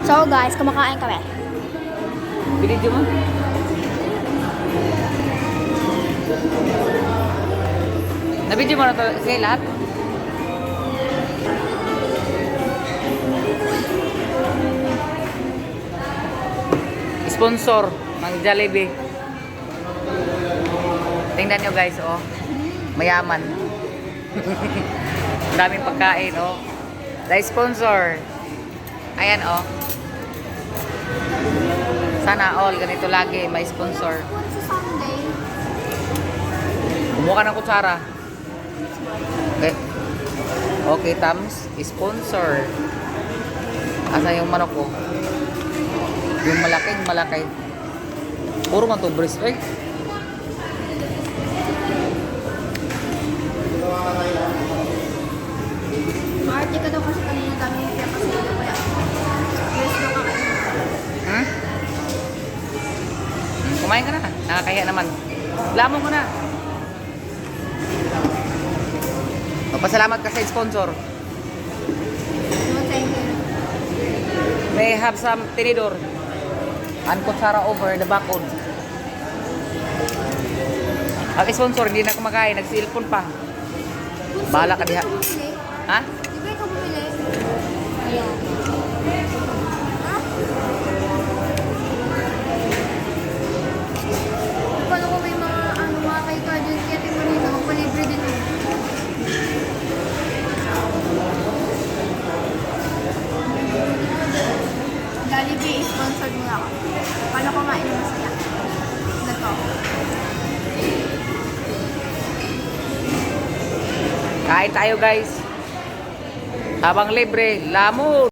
So guys, kumakain kami. Binidyo mo? Nabidyo mo na to sige lahat? Sponsor ng Jollibee. Tingnan nyo guys, oh. Mayaman. Ang daming pagkain, oh. The sponsor. Ayan, oh. Sana all, ganito lagi, may sponsor. Sa Sunday. Kumuha ka ng kutsara. Okay. Okay, Tams. Sponsor. Asa yung manok ko? Yung malaking malaki. Puro man to breast, eh. Maarte ka daw kasi kanina dami yung kaya kasi ano kaya. Yes, daw kakain. Hmm? Kumain ka na. Nakakahiya naman. Lamon ko na. Magpasalamat ka sa sponsor. No, thank you. May have some tinidor. And kutsara over the backwood. Ang sponsor, hindi na kumakain. Nag-cellphone pa. Bahala ka diha. Ha? Di ba ikaw bumili? Ayan. Ha? Paano kung may mga kay Kajun kaya Timonino, magpalibre din yun. Jollibee, sponsored mo ako. Paano kumain ng masaya? Na to. Kain tayo guys. Habang libre, lamon.